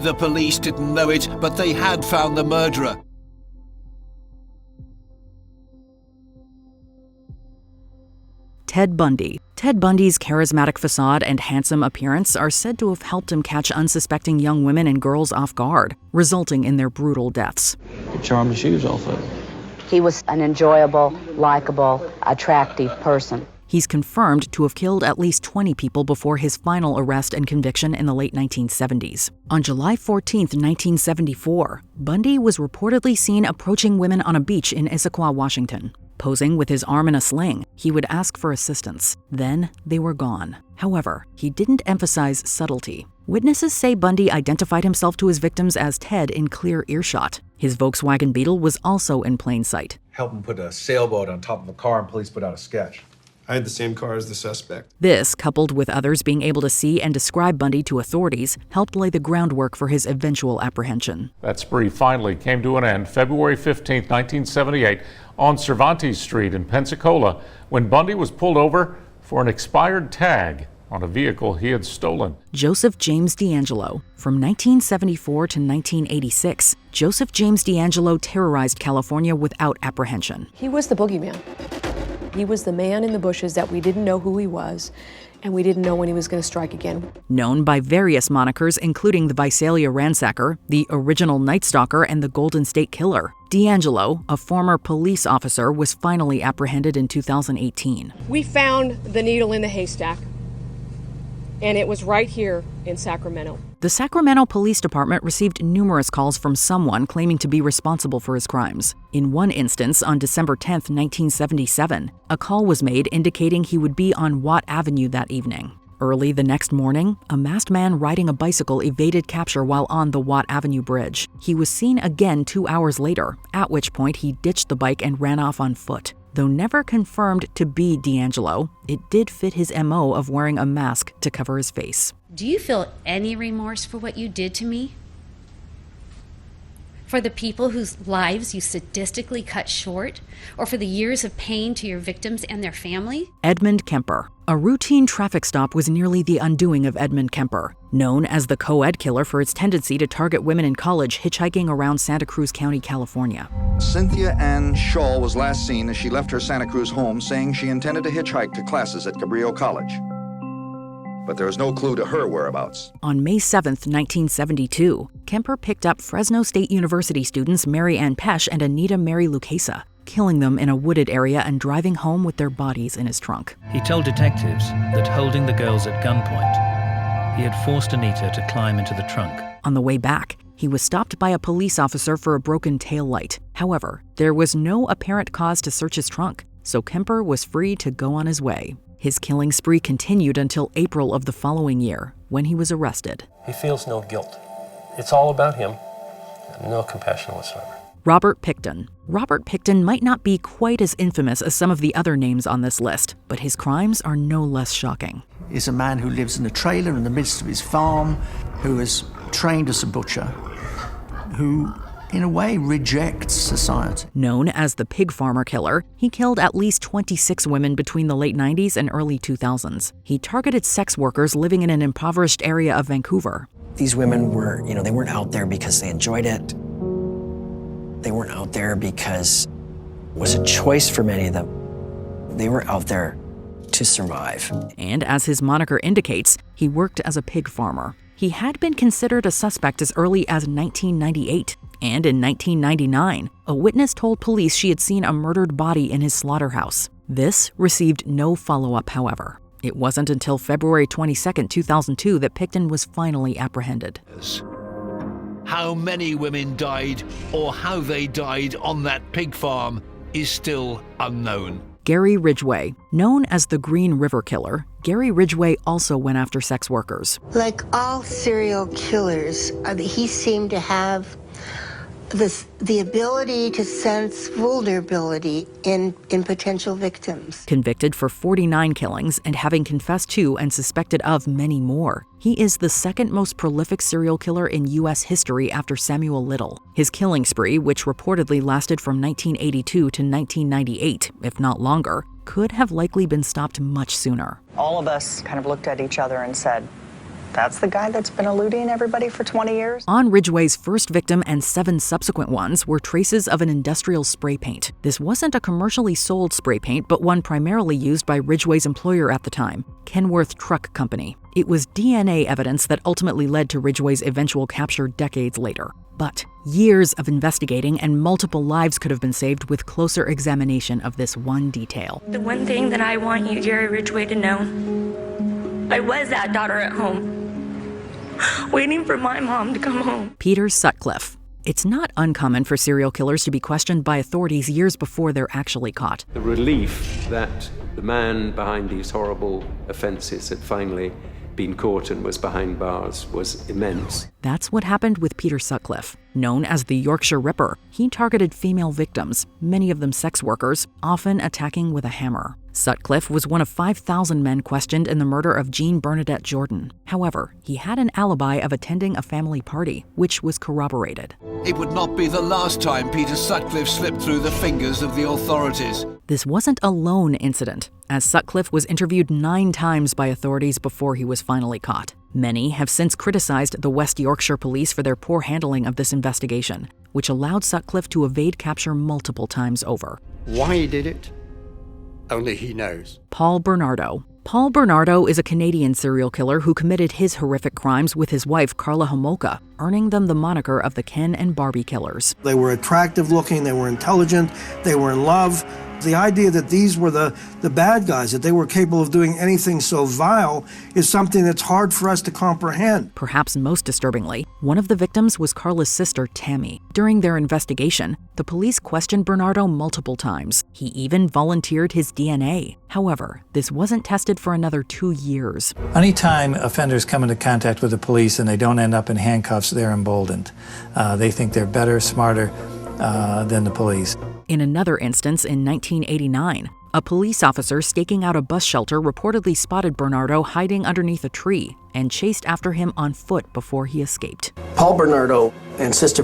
The police didn't know it, but they had found the murderer. Ted Bundy. Ted Bundy's charismatic facade and handsome appearance are said to have helped him catch unsuspecting young women and girls off guard, resulting in their brutal deaths. Could charm the shoes off of him. He was an enjoyable, likable, attractive person. He's confirmed to have killed at least 20 people before his final arrest and conviction in the late 1970s. On July 14, 1974, Bundy was reportedly seen approaching women on a beach in Issaquah, Washington. Posing with his arm in a sling, he would ask for assistance. Then they were gone. However, he didn't emphasize subtlety. Witnesses say Bundy identified himself to his victims as Ted in clear earshot. His Volkswagen Beetle was also in plain sight. Help him put a sailboat on top of a car and police put out a sketch. I had the same car as the suspect. This, coupled with others being able to see and describe Bundy to authorities, helped lay the groundwork for his eventual apprehension. That spree finally came to an end February 15, 1978, on Cervantes Street in Pensacola, when Bundy was pulled over for an expired tag on a vehicle he had stolen. Joseph James DeAngelo. From 1974 to 1986, Joseph James DeAngelo terrorized California without apprehension. He was the boogeyman. He was the man in the bushes that we didn't know who he was, and we didn't know when he was going to strike again. Known by various monikers, including the Visalia Ransacker, the Original Night Stalker, and the Golden State Killer, DeAngelo, a former police officer, was finally apprehended in 2018. We found the needle in the haystack, and it was right here in Sacramento. The Sacramento Police Department received numerous calls from someone claiming to be responsible for his crimes. In one instance, on December 10, 1977, a call was made indicating he would be on Watt Avenue that evening. Early the next morning, a masked man riding a bicycle evaded capture while on the Watt Avenue bridge. He was seen again 2 hours later, at which point he ditched the bike and ran off on foot. Though never confirmed to be DeAngelo, it did fit his MO of wearing a mask to cover his face. Do you feel any remorse for what you did to me? For the people whose lives you sadistically cut short? Or for the years of pain to your victims and their family? Edmund Kemper. A routine traffic stop was nearly the undoing of Edmund Kemper, known as the co-ed killer for its tendency to target women in college hitchhiking around Santa Cruz County, California. Cynthia Ann Shaw was last seen as she left her Santa Cruz home, saying she intended to hitchhike to classes at Cabrillo College. But there is no clue to her whereabouts. On May 7, 1972, Kemper picked up Fresno State University students Mary Ann Pesch and Anita Mary Lucchesa, killing them in a wooded area and driving home with their bodies in his trunk. He told detectives that holding the girls at gunpoint, he had forced Anita to climb into the trunk. On the way back, he was stopped by a police officer for a broken taillight. However, there was no apparent cause to search his trunk, so Kemper was free to go on his way. His killing spree continued until April of the following year, when he was arrested. He feels no guilt. It's all about him, and no compassion whatsoever. Robert Pickton. Robert Pickton might not be quite as infamous as some of the other names on this list, but his crimes are no less shocking. He's a man who lives in a trailer in the midst of his farm, who is trained as a butcher, who, in a way, rejects society. Known as the Pig Farmer Killer, he killed at least 26 women between the late 90s and early 2000s. He targeted sex workers living in an impoverished area of Vancouver. These women were, they weren't out there because they enjoyed it. They weren't out there because it was a choice for many of them. They were out there to survive. And as his moniker indicates, he worked as a pig farmer. He had been considered a suspect as early as 1998. And in 1999, a witness told police she had seen a murdered body in his slaughterhouse. This received no follow-up, however. It wasn't until February 22, 2002 that Pickton was finally apprehended. How many women died or how they died on that pig farm is still unknown. Gary Ridgway. Known as the Green River Killer, Gary Ridgway also went after sex workers. Like all serial killers, he seemed to have the ability to sense vulnerability in potential victims. Convicted for 49 killings and having confessed to and suspected of many more, he is the second most prolific serial killer in U.S. history after Samuel Little. His killing spree, which reportedly lasted from 1982 to 1998, if not longer, could have likely been stopped much sooner. All of us kind of looked at each other and said, That's the guy that's been eluding everybody for 20 years? On Ridgway's first victim and 7 subsequent ones were traces of an industrial spray paint. This wasn't a commercially sold spray paint, but one primarily used by Ridgway's employer at the time, Kenworth Truck Company. It was DNA evidence that ultimately led to Ridgway's eventual capture decades later. But years of investigating and multiple lives could have been saved with closer examination of this one detail. The one thing that I want you, Jerry Ridgway, to know, I was that daughter at home, waiting for my mom to come home. Peter Sutcliffe. It's not uncommon for serial killers to be questioned by authorities years before they're actually caught. The relief that the man behind these horrible offenses had finally been caught and was behind bars was immense. That's what happened with Peter Sutcliffe. Known as the Yorkshire Ripper, he targeted female victims, many of them sex workers, often attacking with a hammer. Sutcliffe was one of 5,000 men questioned in the murder of Jean Bernadette Jordan. However, he had an alibi of attending a family party, which was corroborated. It would not be the last time Peter Sutcliffe slipped through the fingers of the authorities. This wasn't a lone incident, as Sutcliffe was interviewed 9 times by authorities before he was finally caught. Many have since criticized the West Yorkshire police for their poor handling of this investigation, which allowed Sutcliffe to evade capture multiple times over. Why he did it? Only he knows. Paul Bernardo. Paul Bernardo is a Canadian serial killer who committed his horrific crimes with his wife, Karla Homolka, earning them the moniker of the Ken and Barbie killers. They were attractive looking, they were intelligent, they were in love. The idea that these were the bad guys, that they were capable of doing anything so vile, is something that's hard for us to comprehend. Perhaps most disturbingly, one of the victims was Karla's sister, Tammy. During their investigation, the police questioned Bernardo multiple times. He even volunteered his DNA. However, this wasn't tested for another 2 years. Anytime offenders come into contact with the police and they don't end up in handcuffs, they're emboldened. They think they're better, smarter than the police. In another instance in 1989, a police officer staking out a bus shelter reportedly spotted Bernardo hiding underneath a tree and chased after him on foot before he escaped. Paul Bernardo insisted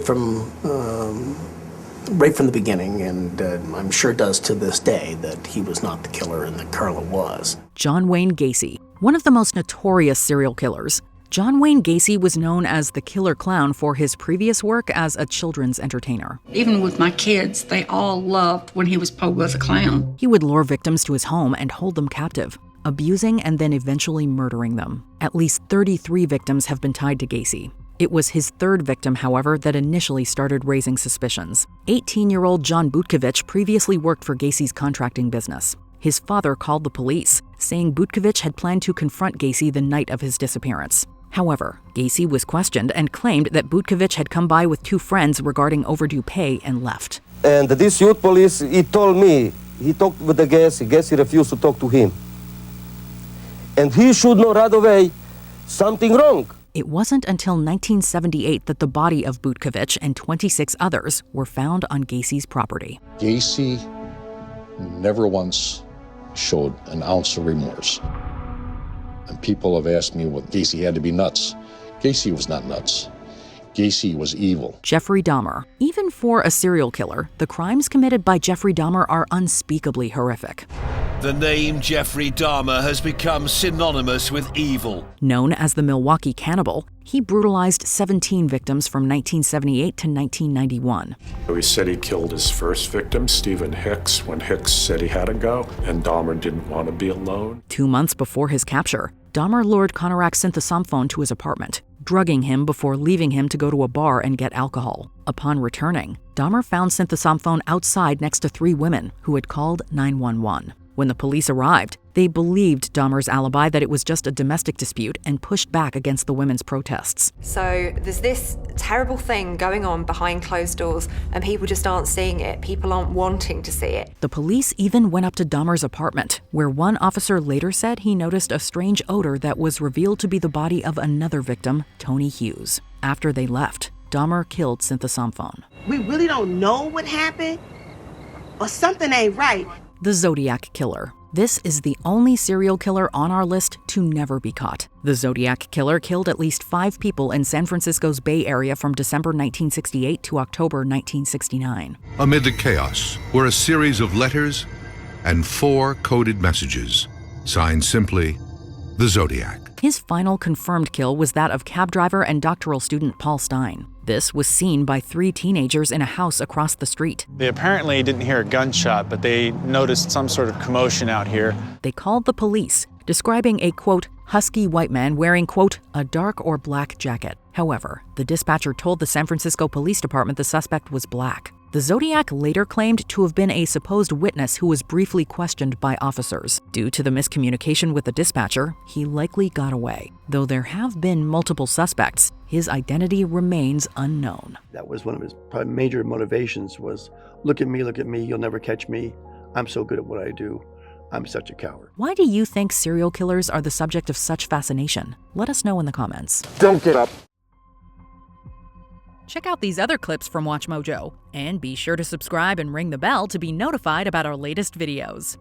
right from the beginning, and I'm sure does to this day, that he was not the killer and that Karla was. John Wayne Gacy, one of the most notorious serial killers. John Wayne Gacy was known as the Killer Clown for his previous work as a children's entertainer. Even with my kids, they all loved when he was posed as a clown. He would lure victims to his home and hold them captive, abusing and then eventually murdering them. At least 33 victims have been tied to Gacy. It was his 3rd victim, however, that initially started raising suspicions. 18-year-old John Butkovich previously worked for Gacy's contracting business. His father called the police, saying Butkovich had planned to confront Gacy the night of his disappearance. However, Gacy was questioned and claimed that Butkovich had come by with 2 friends regarding overdue pay and left. And this youth police, he told me, he talked with the Gacy refused to talk to him. And he should know right away something wrong. It wasn't until 1978 that the body of Butkovich and 26 others were found on Gacy's property. Gacy never once showed an ounce of remorse. And people have asked me, well, Gacy had to be nuts. Gacy was not nuts. Gacy was evil. Jeffrey Dahmer. Even for a serial killer, the crimes committed by Jeffrey Dahmer are unspeakably horrific. The name Jeffrey Dahmer has become synonymous with evil. Known as the Milwaukee Cannibal, he brutalized 17 victims from 1978 to 1991. He said he killed his first victim, Stephen Hicks, when Hicks said he had to go, and Dahmer didn't want to be alone. 2 months before his capture, Dahmer lured Konorak Synthesomphone to his apartment, drugging him before leaving him to go to a bar and get alcohol. Upon returning, Dahmer found Synthesomphone outside next to 3 women who had called 911. When the police arrived, they believed Dahmer's alibi that it was just a domestic dispute and pushed back against the women's protests. So there's this terrible thing going on behind closed doors and people just aren't seeing it. People aren't wanting to see it. The police even went up to Dahmer's apartment, where one officer later said he noticed a strange odor that was revealed to be the body of another victim, Tony Hughes. After they left, Dahmer killed Synthesomphone. We really don't know what happened, or something ain't right. The Zodiac Killer. This is the only serial killer on our list to never be caught. The Zodiac Killer killed at least 5 people in San Francisco's Bay Area from December 1968 to October 1969. Amid the chaos were a series of letters and 4 coded messages, signed simply, the Zodiac. His final confirmed kill was that of cab driver and doctoral student Paul Stein. This was seen by 3 teenagers in a house across the street. They apparently didn't hear a gunshot, but they noticed some sort of commotion out here. They called the police, describing a, quote, husky white man wearing, quote, a dark or black jacket. However, the dispatcher told the San Francisco Police Department the suspect was black. The Zodiac later claimed to have been a supposed witness who was briefly questioned by officers. Due to the miscommunication with the dispatcher, he likely got away. Though there have been multiple suspects, his identity remains unknown. That was one of his probably major motivations was, look at me, you'll never catch me. I'm so good at what I do. I'm such a coward. Why do you think serial killers are the subject of such fascination? Let us know in the comments. Don't get up. Check out these other clips from Watch Mojo, and be sure to subscribe and ring the bell to be notified about our latest videos.